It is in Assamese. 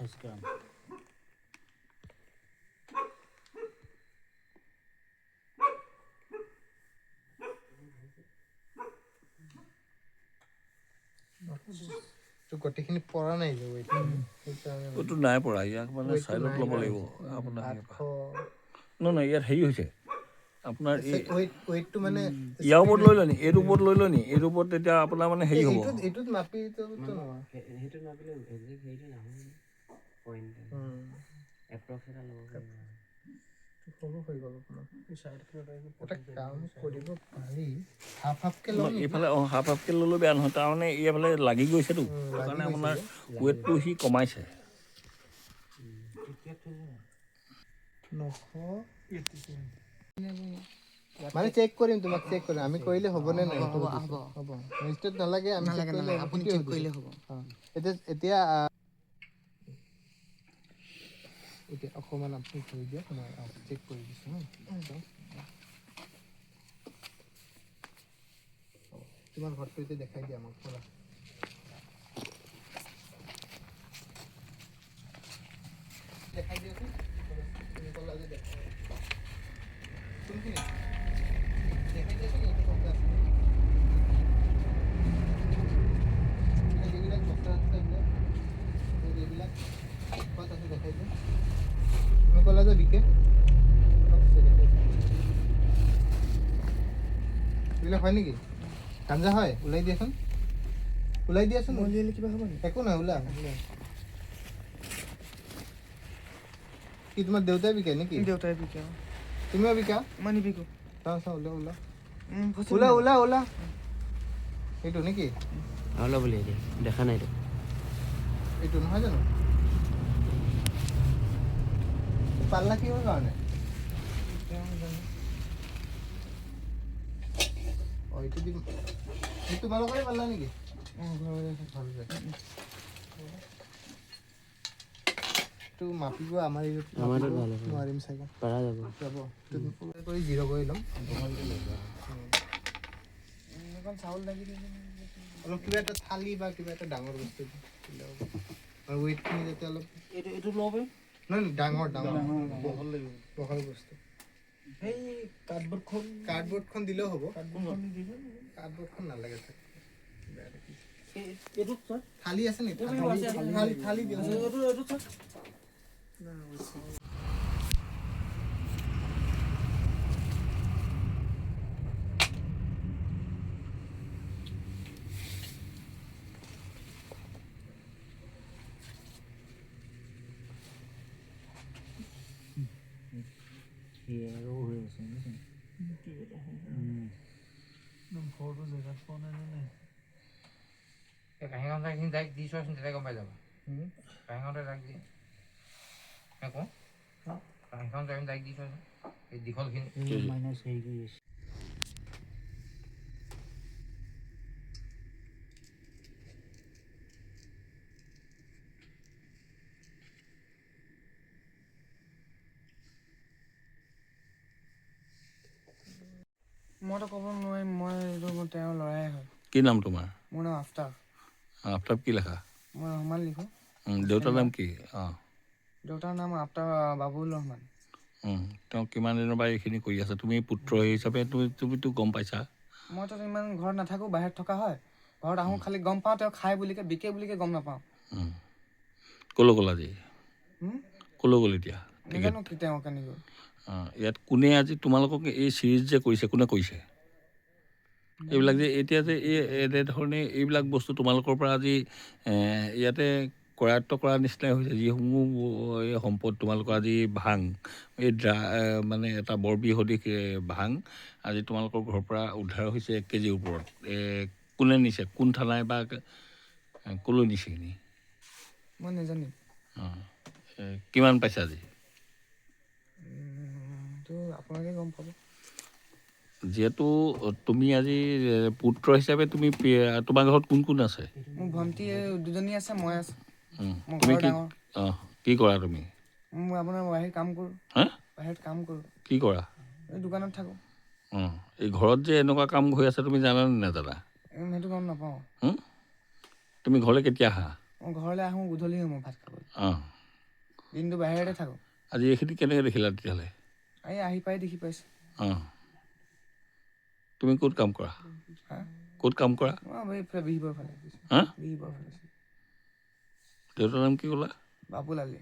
28 গ্ৰাম। গোটেইখিনি পৰা নাই যে এইটো নাই পৰা, ইয়াক মানে চাইডত ল'ব লাগিব আপোনাৰ। নহয় ইয়াত হেৰি হৈছে আপোনাৰ এই ৱেইটটো মানে ইয়াৰ ওপৰত লৈ লয় নি, এইটো ওপৰত লৈ লয় নি, এইটো ওপৰত তেতিয়া আপোনাৰ মানে হেৰি হ'ব। এইটোত মাপি সেইটো নাপিলে একজেক্ট হেৰিটো নহয় পইণ্ট এপ্ৰক্স এটা ল'ব পাৰিব। সৰু হৈ গ'ল এটা কাম কৰিব পাৰি, হাফ হাফকে লওঁ এইফালে হাফ হাফকে ল'লেও বেয়া নহয়, তাৰমানে এইফালে লাগি গৈছেতো, সেইকাৰণে আপোনাৰ ৱেইটটো সি কমাইছে। 900 মানে চেক কৰিম, তোমাক চেক কৰিম, আমি কৰিলে হ'বনে নাই? হ'ব নিশ্চিত নালাগে, আমি চেক কৰিলে আপুনি চেক কৰিলে হ'ব। এতিয়া অকণমান আপুনি কৰি দিয়ক, মই চেক কৰি দিছোঁ। তোমাৰ ঘৰটো এতিয়া দেখাই দিয়া আমাক পৰা দেখাই দিয়কচোন। তুমি ক'লা যে দেখাই কোনখিনি দেখাই দিয়াচোন, এইটো কমকৈ আছে এইবিলাক বস্তা আছে, এইবিলাক ক'ত আছে দেখাই দিয়া। তুমি ক'লা যে বিকে এইবিলাক হয় নেকি? গাঞ্জা হয়? ওলাই দিয়াচোন, ওলাই দিয়াচোন। উলিয়ালে কিবা হ'ব নেকি? একো নহয়, ওলা। কি তোমাৰ দেউতাই বিকে নেকি? দেউতাই বিকে। তুমিও বিকা? মই নিবিকো। চাওঁ ওলা ওলা ওলা ওলা ওলা। এইটো নেকি? অলপ উলিয়াই দিয়া, দেখা নাইতো। এইটো নহয় জানো? পাল্লা কিহৰ কাৰণে? এইটো দিম, তোমালোকৰে পাল্লা নেকি? এইটো মাপিব আমাৰ নোৱাৰিম চাগে। পাৰা যাব। কৰি জিৰ' কৰি ল'ম। চাউল লাগি অলপ কিবা এটা থালি বা কিবা এটা ডাঙৰ বস্তু আৰু ৱেইটখিনি যাতে অলপ এইটো ল'ব পাৰিম? নহয় ডাঙৰ বহল লাগিব, বহল বস্তু। সেই কাৰ্ডবৰ্ডখন দিলেও হ'ব। কাৰ্ডবৰ্ডখন নালাগে চাগে, এইটো স্যাৰ থালি আছে নেকি? থালি দিয়ক। এইটো স্যাৰ আৰু হৈ আছে ঘৰটো জেগাত পোৱা নাই। কাহিঙত এইখিনি ডাইৰেক্ট দি চোৱাচোন, তেতিয়া গম পাই যাবা। কাহিঙতে ডাইৰেক্ট দি কওঁ, কাহিখন ডাইৰেক্ট দি চোৱাচোন, এই দীঘলখিনি মাইনাছ হেৰি কৰি আছে। মইতো ক'ব নোৱাৰিম, মই এইটো তেওঁৰ ল'ৰাই হয়। কি নাম তোমাৰ? মোৰ নাম আফতাব। আফতাব কি লেখা? মই ৰহমান লিখোঁ। দেউতাৰ নাম কি? দেউতাৰ নাম আফতাব বাবুল ৰহমান। তেওঁ কিমান দিনৰ পৰা এইখিনি কৰি আছে? তুমি পুত্ৰ হিচাপে তুমিতো গম পাইছা? মইতো ইমান ঘৰত নাথাকোঁ, বাহিৰত থকা হয়। ঘৰত আহোঁ, খালি গম পাওঁ তেওঁ খাই বুলিকে, বিকে বুলিকে গম নাপাওঁ। ক'লৈ গ'ল আজি? ক'লৈ গ'ল এতিয়া? নাজানো কি তেওঁ কেনেকৈ গ'ল। ইয়াত কোনে আজি তোমালোকক এই চিৰিজ যে কৰিছে, কোনে কৰিছে? এইবিলাক যে এতিয়া যে এই এনেধৰণে এইবিলাক বস্তু তোমালোকৰ পৰা আজি ইয়াতে কৰায়ত্ব কৰাৰ নিচিনাই হৈছে, যিসমূহ এই সম্পদ তোমালোকৰ আজি ভাং, এই মানে এটা বৰ বৃহৎ ভাং আজি তোমালোকৰ ঘৰৰ পৰা উদ্ধাৰ হৈছে 1 কেজিৰ ওপৰত। কোনে নিছে? কোন থানাই বা ক'লৈ নিছেখিনি? মই নাজানিম। কিমান পাইছা আজি? এইটো আপোনালোকে গম পাব। যিহেতু তুমি আজি পুত্ৰ হিচাপে তুমি তোমাৰ ঘৰত কোন কোন আছে? মোৰ ভণ্টি দুজনী আছে, মই আছোঁ। তুমি কি কৰা তুমি? মই আপোনাৰ বাহিৰত কাম কৰোঁ। হা? বাহিৰত কাম কৰোঁ। কি কৰা? এই দোকানত থাকোঁ। এই ঘৰত যে এনেকুৱা কাম হৈ আছে তুমি জানানে নাজানা? সেইটো গম নাপাওঁ। তুমি ঘৰলৈ কেতিয়া আহা? মই ঘৰলৈ আহোঁ গধূলি মই ভাত খাবলৈ অঁ দিনটো বাহিৰতে থাকোঁ আজি এইখিনি কেনেকৈ দেখিলা তেতিয়াহ'লে এই আহি পাই দেখি পাইছোঁ অঁ তুমি ক'ত কাম কৰা হা ক'ত কাম কৰা মই এইফালে বিহিবৰ ফালে হা বিহিবৰ ফালে দেউতাৰ নাম কি ক'লা বাবুলালি